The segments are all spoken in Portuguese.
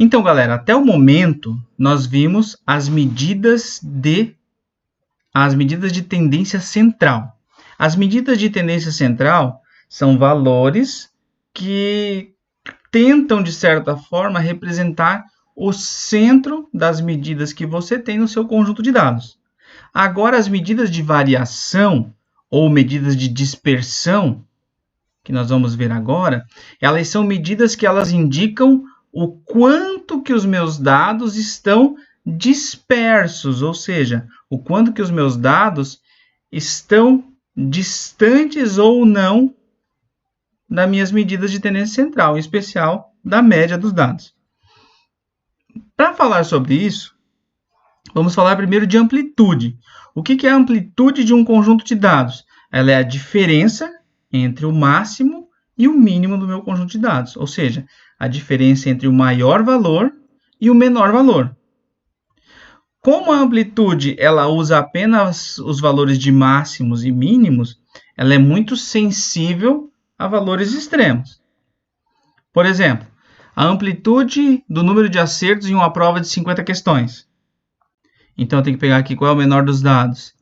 Então, galera, até o momento, nós vimos as medidas de tendência central. As medidas de tendência central são valores que tentam, de certa forma, representar o centro das medidas que você tem no seu conjunto de dados. Agora, as medidas de variação ou medidas de dispersão, que nós vamos ver agora, elas são medidas que elas indicam o quanto que os meus dados estão dispersos, ou seja, o quanto que os meus dados estão distantes ou não das minhas medidas de tendência central, em especial da média dos dados. Para falar sobre isso, vamos falar primeiro de amplitude. O que é a amplitude de um conjunto de dados? Ela é a diferença entre o máximo e o mínimo do meu conjunto de dados, ou seja, a diferença entre o maior valor e o menor valor. Como a amplitude ela usa apenas os valores de máximos e mínimos, ela é muito sensível a valores extremos. Por exemplo, a amplitude do número de acertos em uma prova de 50 questões. Então, eu tenho que pegar aqui qual é o menor dos dados.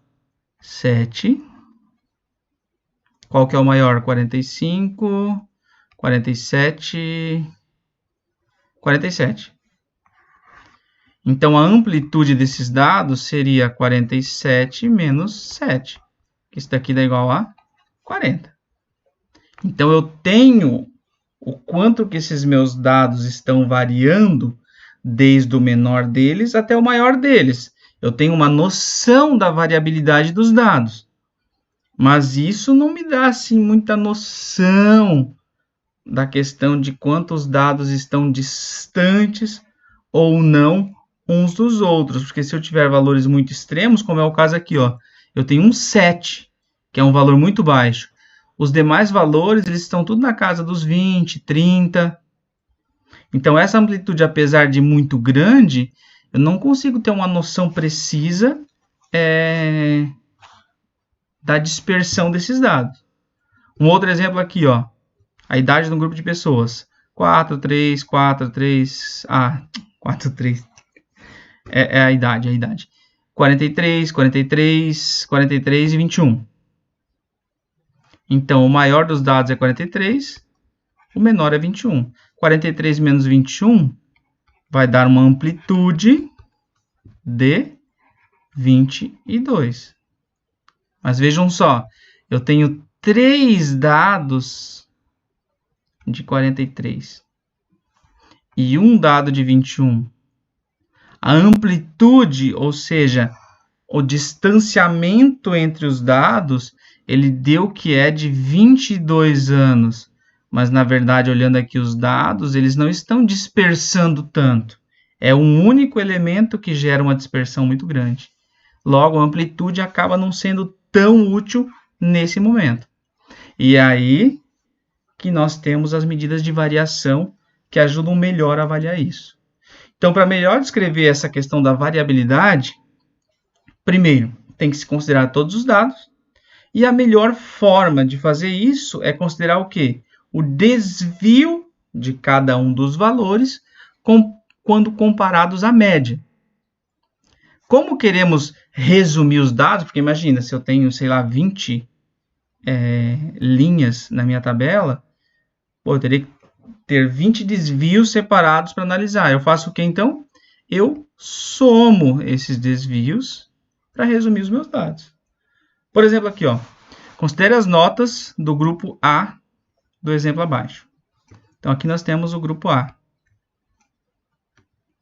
7. Qual que é o maior? 45, 47, 47. Então, a amplitude desses dados seria 47 menos 7. Isso daqui dá igual a 40. Então, eu tenho o quanto que esses meus dados estão variando desde o menor deles até o maior deles. Eu tenho uma noção da variabilidade dos dados. Mas isso não me dá assim, muita noção da questão de quantos dados estão distantes ou não uns dos outros. Porque se eu tiver valores muito extremos, como é o caso aqui, ó, eu tenho um 7, que é um valor muito baixo. Os demais valores eles estão tudo na casa dos 20, 30. Então, essa amplitude, apesar de muito grande, eu não consigo ter uma noção precisa da dispersão desses dados. Um outro exemplo aqui, ó, a idade de um grupo de pessoas. 4, 3, 4, 3... 4, 3... É a idade. 43, 43, 43 e 21. Então, o maior dos dados é 43, o menor é 21. 43 menos 21 vai dar uma amplitude de 22. Mas vejam só, eu tenho 3 dados de 43 e um dado de 21. A amplitude, ou seja, o distanciamento entre os dados, ele deu que é de 22 anos. Mas, na verdade, olhando aqui os dados, eles não estão dispersando tanto. É um único elemento que gera uma dispersão muito grande. Logo, a amplitude acaba não sendo tão útil nesse momento. E aí que nós temos as medidas de variação que ajudam melhor a avaliar isso. Então, para melhor descrever essa questão da variabilidade, primeiro, tem que se considerar todos os dados. E a melhor forma de fazer isso é considerar o quê? O desvio de cada um dos valores quando comparados à média. Como queremos resumir os dados, porque imagina, se eu tenho, sei lá, 20 linhas na minha tabela, eu teria que ter 20 desvios separados para analisar. Eu faço o que então? Eu somo esses desvios para resumir os meus dados. Por exemplo, aqui, ó, considere as notas do grupo A do exemplo abaixo. Então, aqui nós temos o grupo A.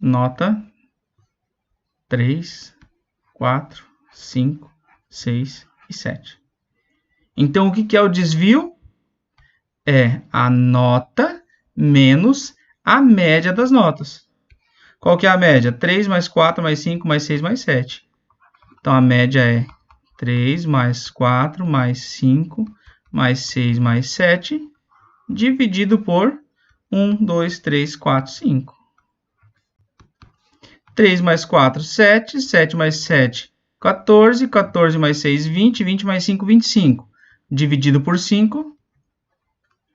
Nota 3, 4, 5, 6 e 7. Então, o que é o desvio? É a nota menos a média das notas. Qual que é a média? 3 mais 4 mais 5 mais 6 mais 7. Então, a média é 3 mais 4 mais 5 mais 6 mais 7, dividido por 1, 2, 3, 4, 5. 3 mais 4, 7. 7 mais 7, 14. 14 mais 6, 20. 20 mais 5, 25. Dividido por 5,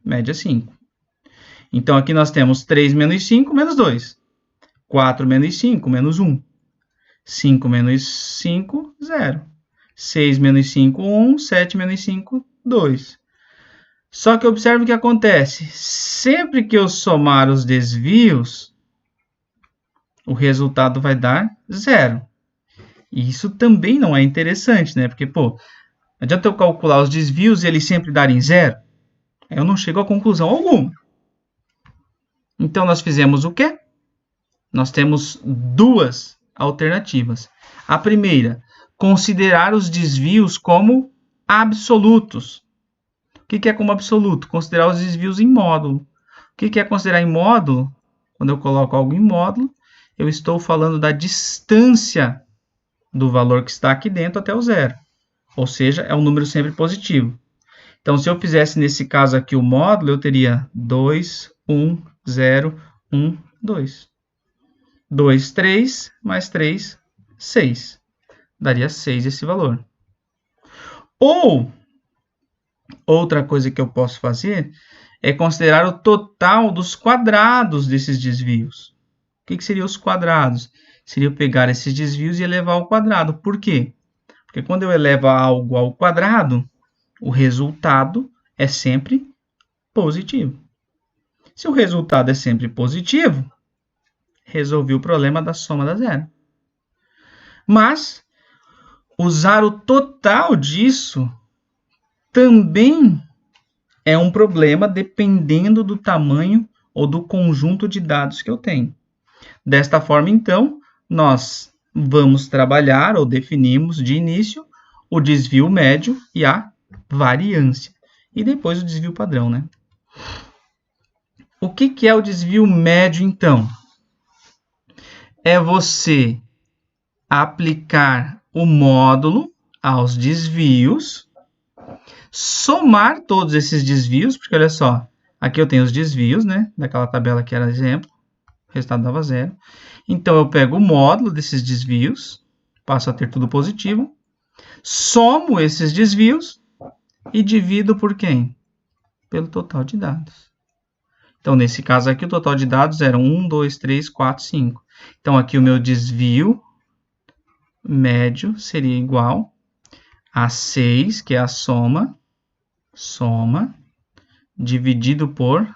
média 5. Então, aqui nós temos 3 menos 5, menos 2. 4 menos 5, menos 1. 5 menos 5, 0. 6 menos 5, 1. 7 menos 5, 2. Só que observe o que acontece. Sempre que eu somar os desvios, o resultado vai dar 0. E isso também não é interessante, né? Porque, pô, não adianta eu calcular os desvios e eles sempre darem 0. Eu não chego a conclusão alguma. Então, nós fizemos o quê? Nós temos duas alternativas. A primeira, considerar os desvios como absolutos. O que é como absoluto? Considerar os desvios em módulo. O que é considerar em módulo? Quando eu coloco algo em módulo, eu estou falando da distância do valor que está aqui dentro até o zero. Ou seja, é um número sempre positivo. Então, se eu fizesse nesse caso aqui o módulo, eu teria 2, 1, 0, 1, 2. 2, 3, mais 3, 6. Daria 6 esse valor. Ou, outra coisa que eu posso fazer é considerar o total dos quadrados desses desvios. O que seriam os quadrados? Seria eu pegar esses desvios e elevar ao quadrado. Por quê? Porque quando eu elevo algo ao quadrado, o resultado é sempre positivo. Se o resultado é sempre positivo, resolvi o problema da soma da zero. Mas usar o total disso também é um problema dependendo do tamanho ou do conjunto de dados que eu tenho. Desta forma, então, nós vamos trabalhar ou definimos de início o desvio médio e a variância. E depois o desvio padrão, né? O que é o desvio médio, então? É você aplicar o módulo aos desvios, somar todos esses desvios, porque olha só, aqui eu tenho os desvios, né? Daquela tabela que era exemplo, o resultado dava 0. Então, eu pego o módulo desses desvios, passo a ter tudo positivo, somo esses desvios e divido por quem? Pelo total de dados. Então, nesse caso aqui, o total de dados era 1, 2, 3, 4, 5. Então, aqui o meu desvio médio seria igual a 6, que é a soma, dividido por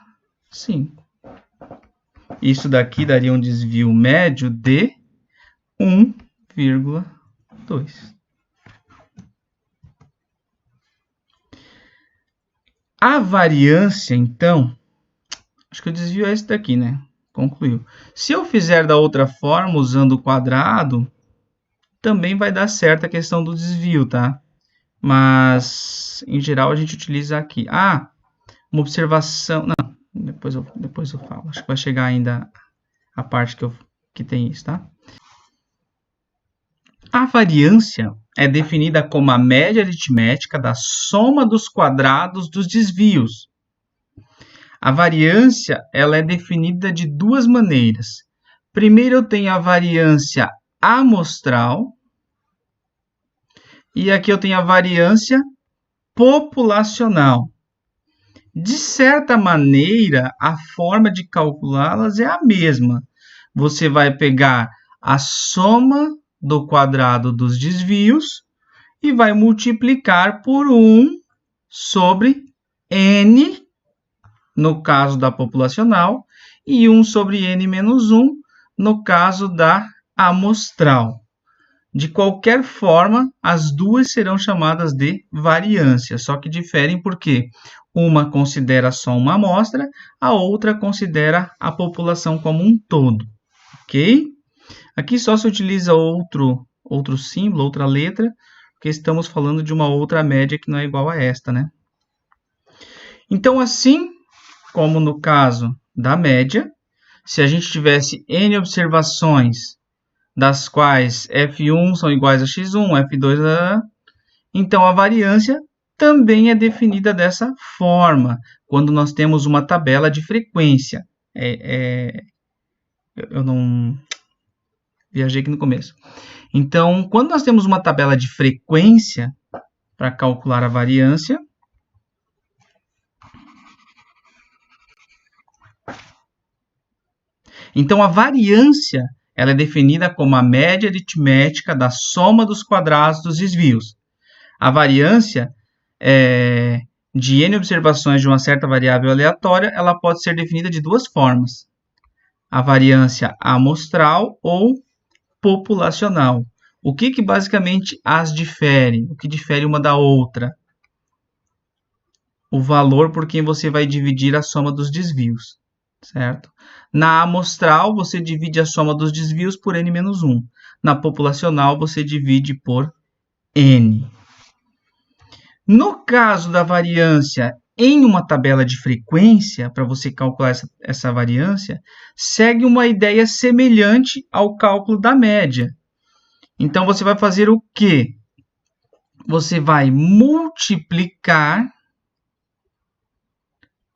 5. Isso daqui daria um desvio médio de 1,2. A variância, então, acho que o desvio é esse daqui, né? Concluiu. Se eu fizer da outra forma, usando o quadrado, também vai dar certo a questão do desvio, tá? Mas, em geral, a gente utiliza aqui. Ah, uma observação... Não, depois eu falo. Acho que vai chegar ainda a parte que tem isso, tá? A variância é definida como a média aritmética da soma dos quadrados dos desvios. A variância ela é definida de duas maneiras. Primeiro, eu tenho a variância amostral. E aqui eu tenho a variância populacional. De certa maneira, a forma de calculá-las é a mesma. Você vai pegar a soma do quadrado dos desvios e vai multiplicar por 1 sobre n, no caso da populacional, e 1 sobre n menos 1, no caso da amostral. De qualquer forma, as duas serão chamadas de variância, só que diferem porque uma considera só uma amostra, a outra considera a população como um todo, ok? Aqui só se utiliza outro símbolo, outra letra, porque estamos falando de uma outra média que não é igual a esta, né? Então, assim como no caso da média, se a gente tivesse n observações, das quais f1 são iguais a x1, f2 então a variância também é definida dessa forma, quando nós temos uma tabela de frequência. Eu não viajei aqui no começo. Então, quando nós temos uma tabela de frequência para calcular a variância, Então, a variância ela é definida como a média aritmética da soma dos quadrados dos desvios. A variância de N observações de uma certa variável aleatória, ela pode ser definida de duas formas. A variância amostral ou populacional. O que basicamente as difere? O que difere uma da outra? O valor por quem você vai dividir a soma dos desvios, certo? Na amostral, você divide a soma dos desvios por n-1. Na populacional, você divide por n. No caso da variância em uma tabela de frequência, para você calcular essa variância, segue uma ideia semelhante ao cálculo da média. Então, você vai fazer o quê? Você vai multiplicar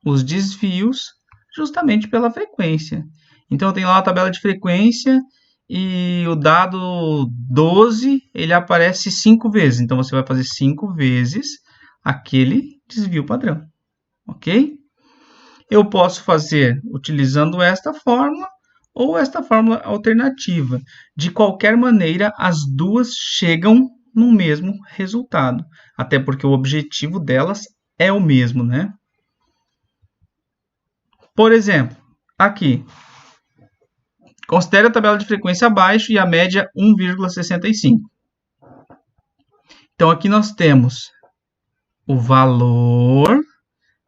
os desvios justamente pela frequência. Então, eu tenho lá uma tabela de frequência e o dado 12, ele aparece 5 vezes. Então, você vai fazer 5 vezes aquele desvio padrão, ok? Eu posso fazer utilizando esta fórmula ou esta fórmula alternativa. De qualquer maneira, as duas chegam no mesmo resultado, até porque o objetivo delas é o mesmo, né? Por exemplo, aqui, considere a tabela de frequência abaixo e a média 1,65. Então, aqui nós temos o valor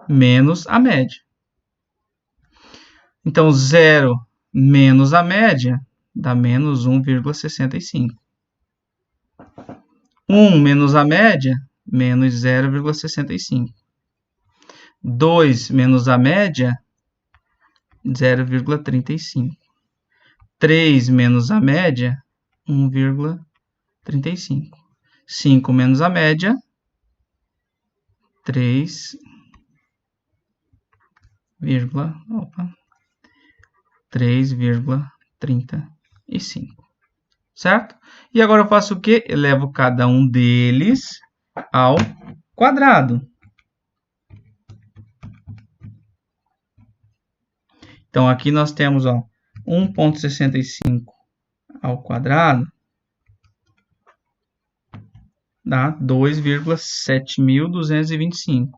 menos a média. Então, 0 menos a média dá menos 1,65. 1 menos a média, menos 0,65. 2 menos a média, 0,35. 3 menos a média, 1,35. 5 menos a média, 3,35. Certo? E agora eu faço o quê? Elevo cada um deles ao quadrado. Então, aqui nós temos 1,65 ao quadrado dá 2,7225.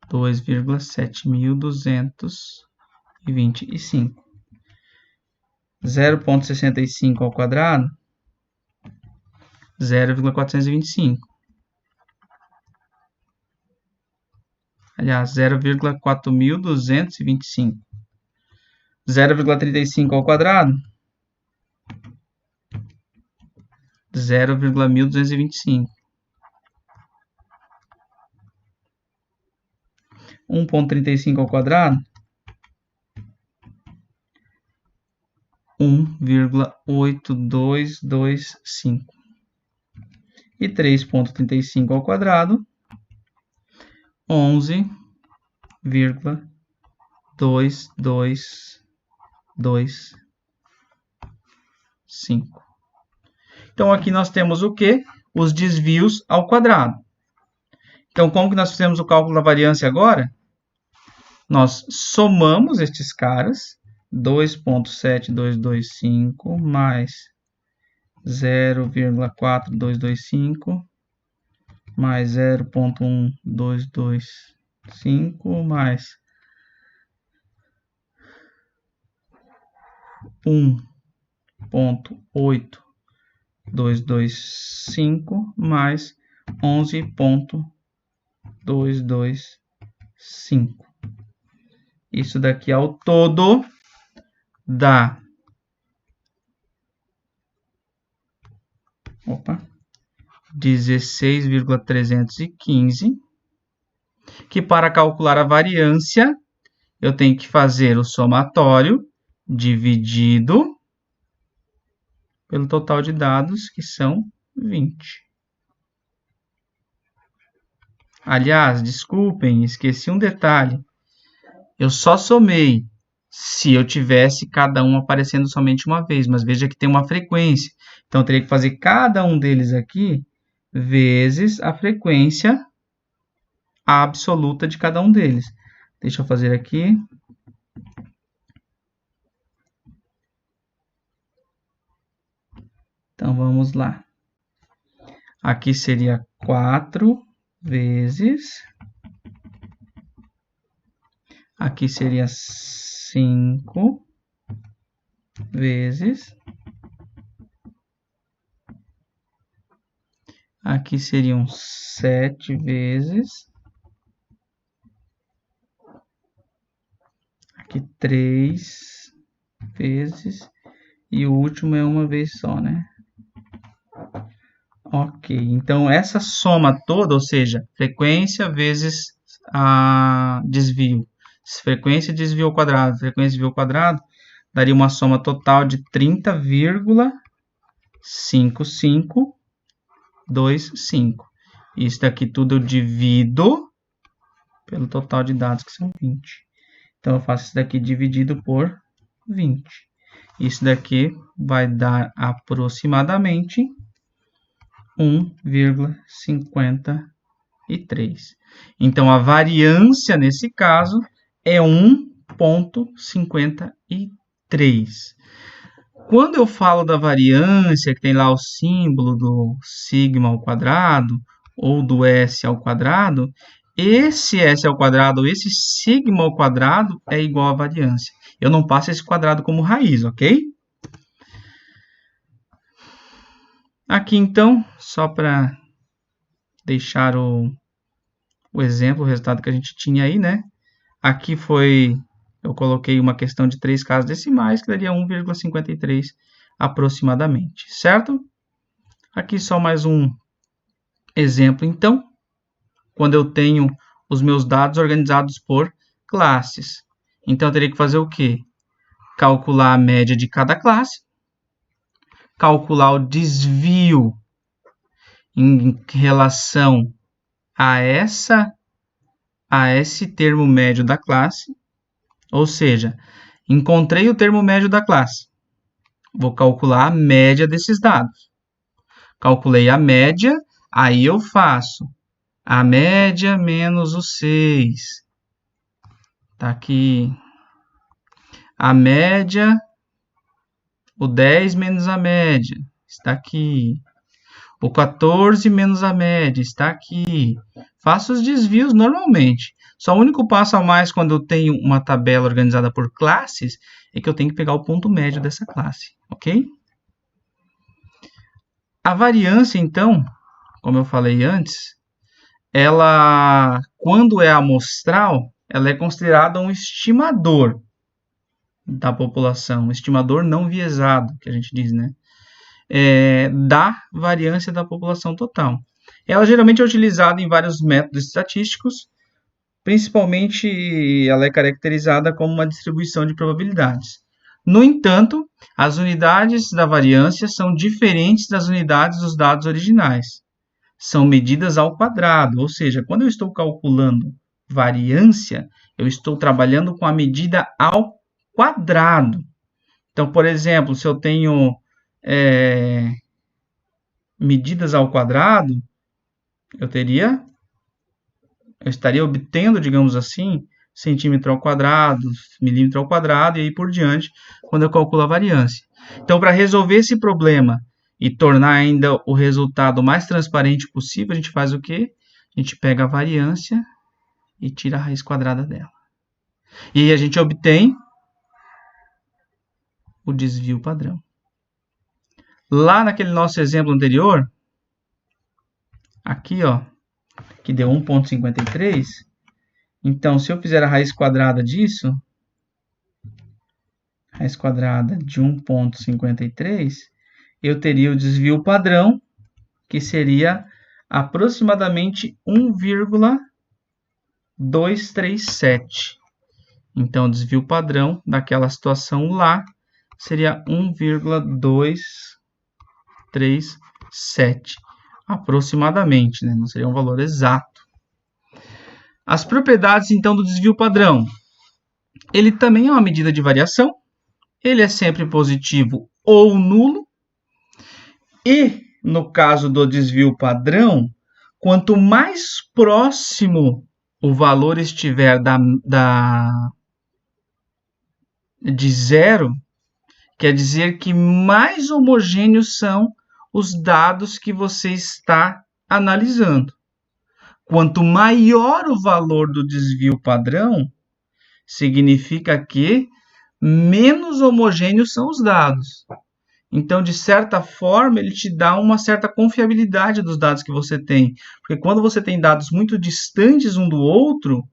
2,7225. 0,65 ao quadrado, 0,425. Aliás, 0,4225. 0,35 ao quadrado, 0,1225. 1,35 ao quadrado, 1,8225. E 3,35 ao quadrado, 11,225. Então, aqui nós temos o quê? Os desvios ao quadrado. Então, como que nós fizemos o cálculo da variância agora? Nós somamos estes caras, 2,7225 mais 0,4225 mais 0,1225 mais 1,8225 mais 11,225. Isso daqui ao todo dá 16,315, que para calcular a variância, eu tenho que fazer o somatório dividido pelo total de dados, que são 20. Aliás, desculpem, esqueci um detalhe. Eu só somei se eu tivesse cada um aparecendo somente uma vez, mas veja que tem uma frequência. Então, eu teria que fazer cada um deles aqui vezes a frequência absoluta de cada um deles. Deixa eu fazer aqui. Então, vamos lá. Aqui seria 4 vezes. Aqui seria 5 vezes. Aqui seriam 7 vezes. Aqui 3 vezes. E o último é uma vez só, né? Ok, então essa soma toda, ou seja, frequência vezes desvio. Frequência desvio ao quadrado, frequência desvio ao quadrado, daria uma soma total de 30,5525. Isso daqui tudo eu divido pelo total de dados, que são 20. Então, eu faço isso daqui dividido por 20. Isso daqui vai dar aproximadamente 1,53. Então, a variância, nesse caso, é 1,53. Quando eu falo da variância, que tem lá o símbolo do sigma ao quadrado, ou do S ao quadrado, esse S ao quadrado, esse sigma ao quadrado é igual à variância. Eu não passo esse quadrado como raiz, ok? Aqui, então, só para deixar o exemplo, o resultado que a gente tinha aí, né? Aqui eu coloquei uma questão de 3 casas decimais, que daria 1,53 aproximadamente, certo? Aqui só mais um exemplo, então, quando eu tenho os meus dados organizados por classes. Então, eu teria que fazer o quê? Calcular a média de cada classe, calcular o desvio em relação a esse termo médio da classe, ou seja, encontrei o termo médio da classe, vou calcular a média desses dados. Calculei a média, aí eu faço a média menos o 6. Tá aqui. A média, o 10 menos a média, está aqui. O 14 menos a média, está aqui. Faço os desvios normalmente. Só o único passo a mais quando eu tenho uma tabela organizada por classes é que eu tenho que pegar o ponto médio dessa classe, ok? A variância, então, como eu falei antes, ela, quando é amostral, ela é considerada um estimador da população, um estimador não viesado, que a gente diz, né? Da variância da população total. Ela geralmente é utilizada em vários métodos estatísticos, principalmente ela é caracterizada como uma distribuição de probabilidades. No entanto, as unidades da variância são diferentes das unidades dos dados originais. São medidas ao quadrado, ou seja, quando eu estou calculando variância, eu estou trabalhando com a medida ao quadrado. Então, por exemplo, se eu tenho medidas ao quadrado, eu estaria obtendo, digamos assim, centímetro ao quadrado, milímetro ao quadrado e aí por diante, quando eu calculo a variância. Então, para resolver esse problema e tornar ainda o resultado mais transparente possível, a gente faz o quê? A gente pega a variância e tira a raiz quadrada dela. E aí a gente obtém o desvio padrão. Lá naquele nosso exemplo anterior, aqui, ó, que deu 1,53, então, se eu fizer a raiz quadrada disso, raiz quadrada de 1,53, eu teria o desvio padrão, que seria aproximadamente 1,237. Então, o desvio padrão daquela situação lá seria 1,237, aproximadamente, né? Não seria um valor exato. As propriedades, então, do desvio padrão. Ele também é uma medida de variação. Ele é sempre positivo ou nulo. E, no caso do desvio padrão, quanto mais próximo o valor estiver de zero, quer dizer que mais homogêneos são os dados que você está analisando. Quanto maior o valor do desvio padrão, significa que menos homogêneos são os dados. Então, de certa forma, ele te dá uma certa confiabilidade dos dados que você tem. Porque quando você tem dados muito distantes um do outro,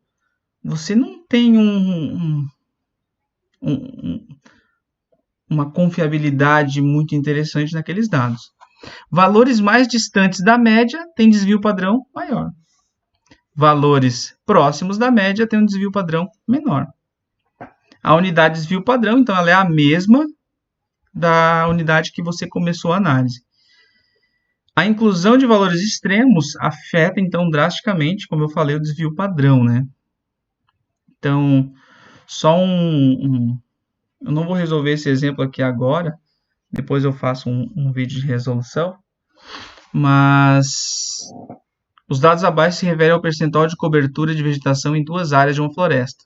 você não tem uma confiabilidade muito interessante naqueles dados. Valores mais distantes da média têm desvio padrão maior. Valores próximos da média têm um desvio padrão menor. A unidade de desvio padrão, então, ela é a mesma da unidade que você começou a análise. A inclusão de valores extremos afeta, então, drasticamente, como eu falei, o desvio padrão, né? Então, só eu não vou resolver esse exemplo aqui agora, depois eu faço um vídeo de resolução, mas os dados abaixo se referem ao percentual de cobertura de vegetação em 2 áreas de uma floresta.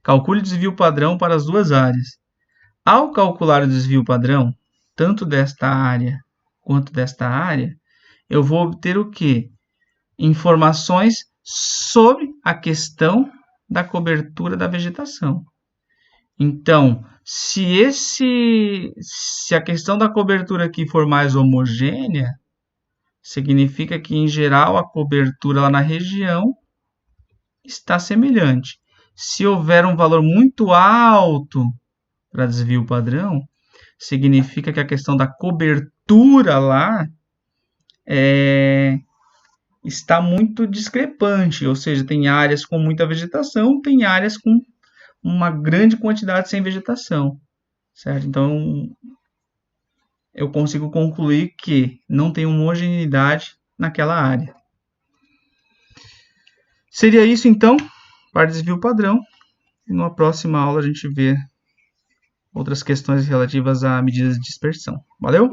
Calcule o desvio padrão para as 2 áreas. Ao calcular o desvio padrão, tanto desta área quanto desta área, eu vou obter o quê? Informações sobre a questão da cobertura da vegetação. Então, se a questão da cobertura aqui for mais homogênea, significa que, em geral, a cobertura lá na região está semelhante. Se houver um valor muito alto para desvio padrão, significa que a questão da cobertura lá está muito discrepante, ou seja, tem áreas com muita vegetação, tem áreas com uma grande quantidade sem vegetação, certo? Então, eu consigo concluir que não tem homogeneidade naquela área. Seria isso, então, para desvio padrão. E numa próxima aula a gente vê outras questões relativas a medidas de dispersão. Valeu?